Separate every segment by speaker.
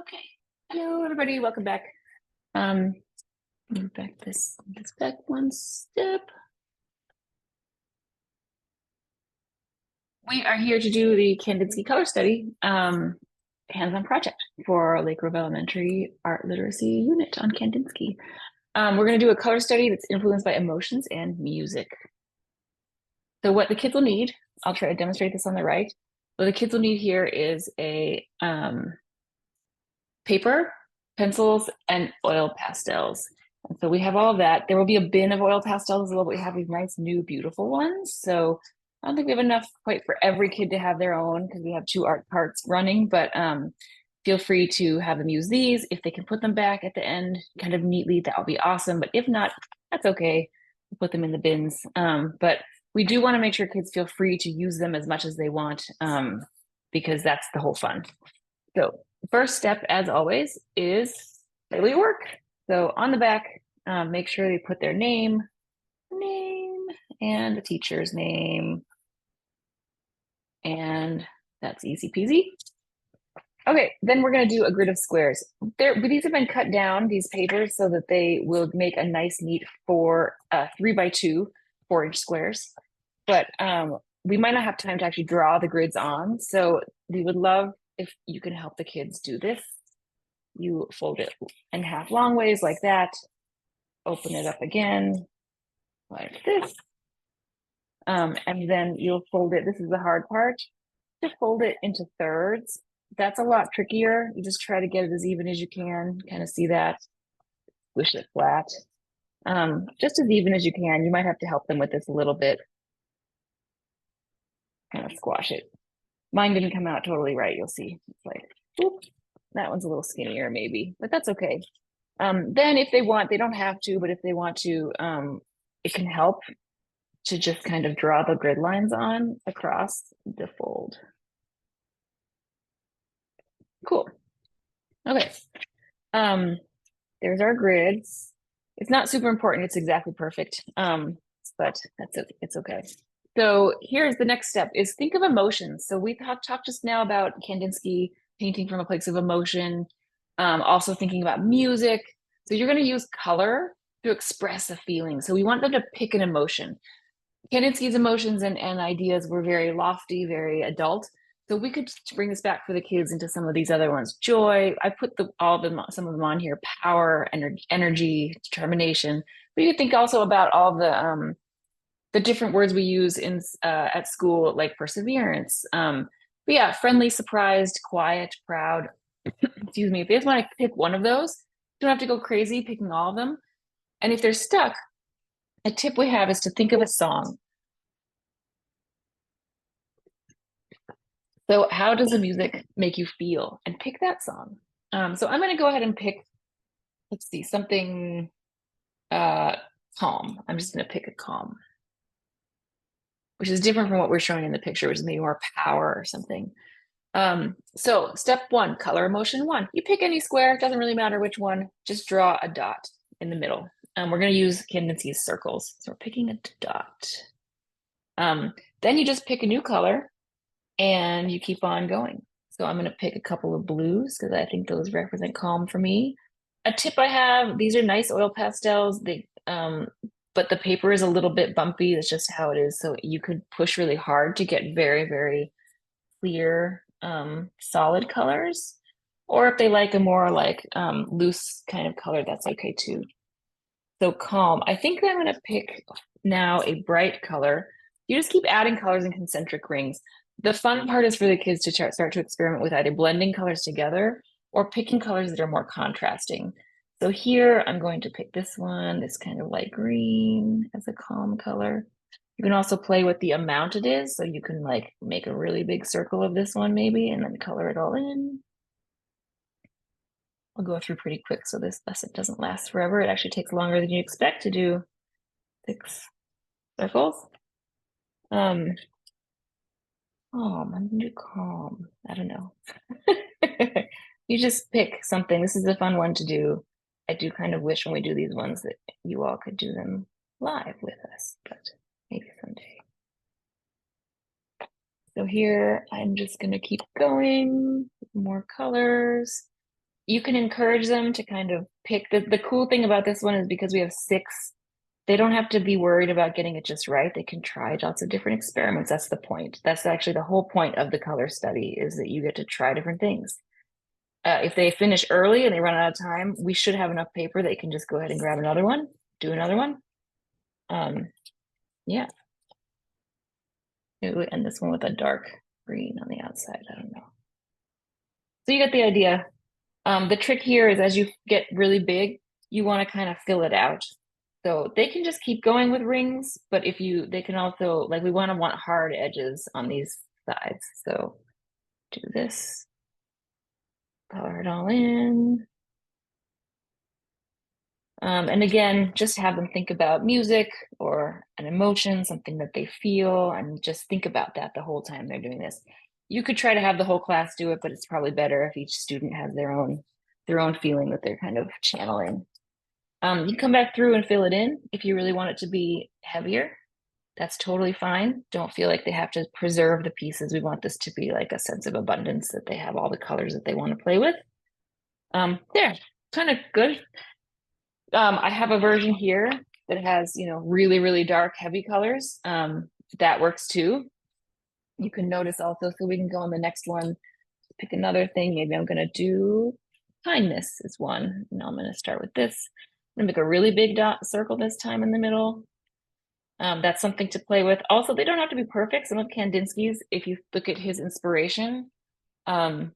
Speaker 1: Okay. Hello, everybody. Welcome back. Move back this back one step. We are here to do the Kandinsky color study, hands-on project for Lake Grove Elementary Art Literacy Unit on Kandinsky. We're going to do a color study that's influenced by emotions and music. So what the kids will need, I'll try to demonstrate this on the right. What the kids will need here is a paper, pencils, and oil pastels. And so we have all of that. There will be a bin of oil pastels as well, but we have these nice, new, beautiful ones. So I don't think we have enough quite for every kid to have their own because we have 2 art parts running, but feel free to have them use these. If they can put them back at the end kind of neatly, that would be awesome. But if not, that's okay. We'll put them in the bins. But we do want to make sure kids feel free to use them as much as they want because that's the whole fun. So the first step, as always, is daily work. So on the back, make sure they put their name, and the teacher's name. And that's easy peasy. Okay, then we're going to do a grid of squares. These have been cut down, these papers, so that they will make a nice, neat 3x2 4-inch squares. But we might not have time to actually draw the grids on. So we would love if you can help the kids do this. You fold it in half long ways like that. Open it up again like this. And then you'll fold it. This is the hard part. To fold it into thirds. That's a lot trickier. You just try to get it as even as you can. Kind of see that. Squish it flat. Just as even as you can. You might have to help them with this a little bit. Kind of squash it. Mine didn't come out totally right. You'll see. It's like, oops, that one's a little skinnier maybe, but that's okay. Then if they want, they don't have to, but if they want to, it can help to just kind of draw the grid lines on across the fold. Cool. Okay. There's our grids. It's not super important. It's exactly perfect. But it's okay. So here's the next step is think of emotions. So we talked just now about Kandinsky painting from a place of emotion, also thinking about music. So you're going to use color to express a feeling. So we want them to pick an emotion. Kandinsky's emotions and ideas were very lofty, very adult. So we could bring this back for the kids into some of these other ones. Joy, I put some of them on here. Power, energy, determination. But you could think also about all the different words we use in at school, like perseverance. But yeah, friendly, surprised, quiet, proud. Excuse me. If they just want to pick one of those, you don't have to go crazy picking all of them. And if they're stuck, a tip we have is to think of a song. So how does the music make you feel? And pick that song. So I'm going to go ahead and pick, let's see, something calm. I'm just going to pick a calm, which is different from what we're showing in the picture, which is maybe more power or something. So step 1, color emotion 1. You pick any square, it doesn't really matter which one, just draw a dot in the middle. We're going to use Kandinsky's circles. So we're picking a dot. Then you just pick a new color and you keep on going. So I'm going to pick a couple of blues because I think those represent calm for me. A tip I have, these are nice oil pastels. But the paper is a little bit bumpy. That's just how it is. So you could push really hard to get very, very clear, solid colors. Or if they like a more like loose kind of color, that's okay too. So calm. I think I'm going to pick now a bright color. You just keep adding colors in concentric rings. The fun part is for the kids to start to experiment with either blending colors together or picking colors that are more contrasting. So here I'm going to pick this one, this kind of light green as a calm color. You can also play with the amount it is. So you can like make a really big circle of this one maybe and then color it all in. I'll go through pretty quick so this lesson doesn't last forever. It actually takes longer than you expect to do 6 circles. Calm, I'm gonna do calm. I don't know. You just pick something. This is a fun one to do. I do kind of wish when we do these ones that you all could do them live with us, but maybe someday. So here, I'm just gonna keep going with more colors. you can encourage them to kind of pick the cool thing about this one is because we have 6, they don't have to be worried about getting it just right. They can try lots of different experiments. That's the point. That's actually the whole point of the color study is that you get to try different things. If they finish early and they run out of time, we should have enough paper they can just go ahead and grab another one, do another one. Yeah. And this one with a dark green on the outside. I don't know. So you get the idea. The trick here is as you get really big, you want to kind of fill it out. So they can just keep going with rings, but they can also, like we want hard edges on these sides. So do this, color it all in. And again, just have them think about music or an emotion, something that they feel, and just think about that the whole time they're doing this. You could try to have the whole class do it, but it's probably better if each student has their own feeling that they're kind of channeling. You can come back through and fill it in if you really want it to be heavier. That's totally fine. Don't feel like they have to preserve the pieces. We want this to be like a sense of abundance, that they have all the colors that they want to play with. There, kind of good. I have a version here that has, really, really dark, heavy colors. That works too. You can notice also, so we can go on the next one, pick another thing. Maybe I'm going to do kindness is one. And I'm going to start with this. I'm going to make a really big circle this time in the middle. That's something to play with. Also, they don't have to be perfect. Some of Kandinsky's, if you look at his inspiration, I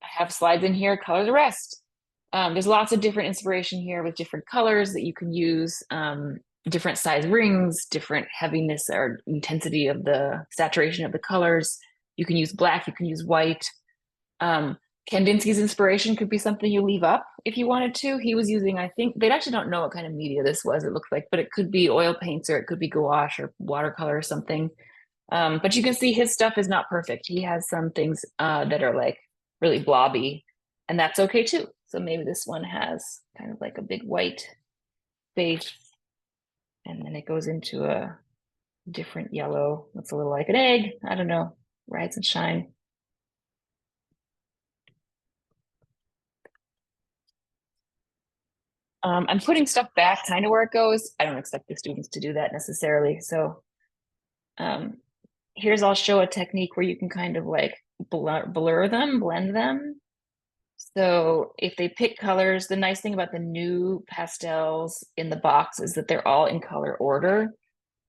Speaker 1: have slides in here, color the rest. There's lots of different inspiration here with different colors that you can use, different size rings, different heaviness or intensity of the saturation of the colors. You can use black, you can use white. Kandinsky's inspiration could be something you leave up if you wanted to. He was using, I think, they actually don't know what kind of media this was, it looks like, but it could be oil paints or it could be gouache or watercolor or something. But you can see his stuff is not perfect. He has some things that are like really blobby, and that's okay too. So maybe this one has kind of like a big white face, and then it goes into a different yellow that's a little like an egg. I don't know, rise and shine. I'm putting stuff back kind of where it goes. I don't expect the students to do that necessarily. So here's, I'll show a technique where you can kind of like blur them, blend them. So if they pick colors, the nice thing about the new pastels in the box is that they're all in color order.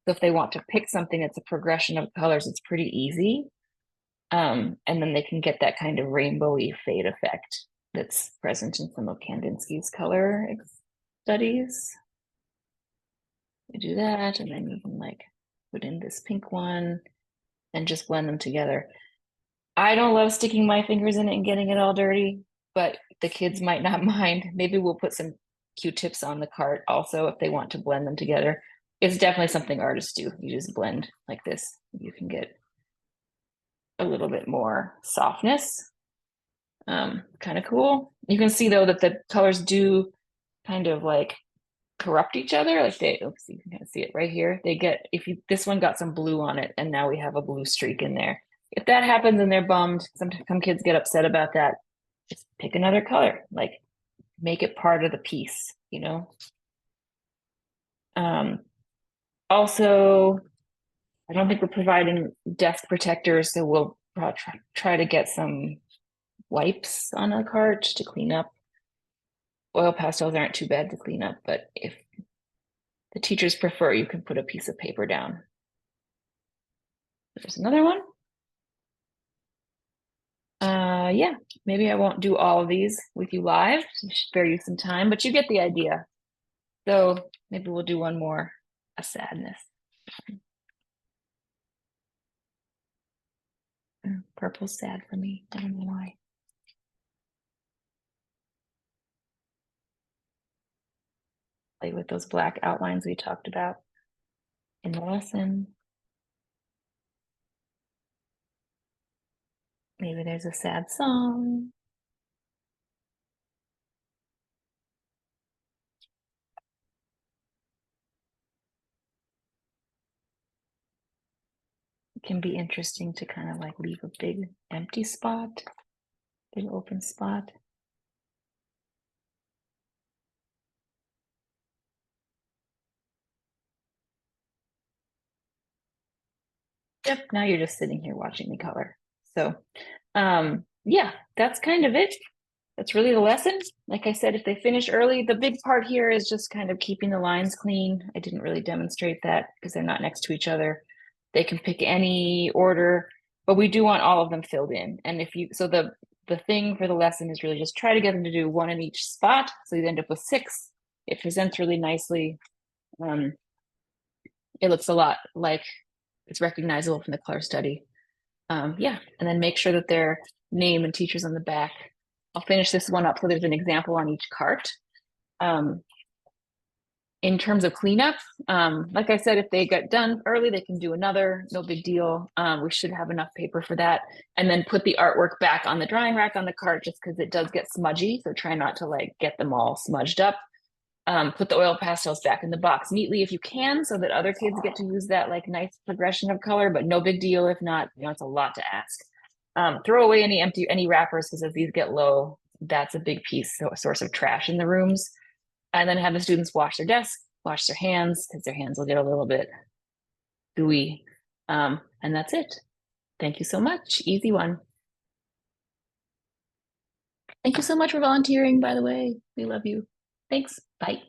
Speaker 1: So if they want to pick something that's a progression of colors, it's pretty easy. And then they can get that kind of rainbowy fade effect that's present in some of Kandinsky's color studies. You do that, and then you can like put in this pink one and just blend them together. I don't love sticking my fingers in it and getting it all dirty, but the kids might not mind. Maybe we'll put some Q-tips on the cart also if they want to blend them together. It's definitely something artists do. You just blend like this. You can get a little bit more softness. Kind of cool. You can see though that the colors do kind of like corrupt each other. Like oops, you can kind of see it right here. They get, this one got some blue on it and now we have a blue streak in there. If that happens and they're bummed, some kids get upset about that. Just pick another color, like make it part of the piece, Also, I don't think we're providing desk protectors, so we'll try to get some wipes on a cart to clean up. Oil pastels aren't too bad to clean up, but if the teachers prefer, you can put a piece of paper down. There's another one. Yeah, maybe I won't do all of these with you live to spare you some time, but you get the idea. So maybe we'll do one more, a sadness. Purple's sad for me. I don't know why. Play with those black outlines we talked about in the lesson. Maybe there's a sad song. It can be interesting to kind of like leave a big empty spot, big open spot. Yep, now you're just sitting here watching me color. So, yeah, that's kind of it. That's really the lesson. Like I said, if they finish early, the big part here is just kind of keeping the lines clean. I didn't really demonstrate that because they're not next to each other. They can pick any order, but we do want all of them filled in. And if you, so the thing for the lesson is really just try to get them to do one in each spot. So you end up with 6. It presents really nicely. Um, it looks a lot like it's recognizable from the color study. Yeah, and then make sure that their name and teachers on the back. I'll finish this one up so there's an example on each cart. Um, in terms of cleanup, like I said, if they get done early, they can do another, no big deal. We should have enough paper for that. And then put the artwork back on the drying rack on the cart just because it does get smudgy. So try not to like get them all smudged up. Put the oil pastels back in the box neatly if you can so that other kids get to use that like nice progression of color, but no big deal if not, it's a lot to ask. Throw away any wrappers because as these get low, that's a big source of trash in the rooms. And then have the students wash their desk, wash their hands because their hands will get a little bit gooey. And that's it. Thank you so much. Easy one. Thank you so much for volunteering, by the way. We love you. Thanks. Bye.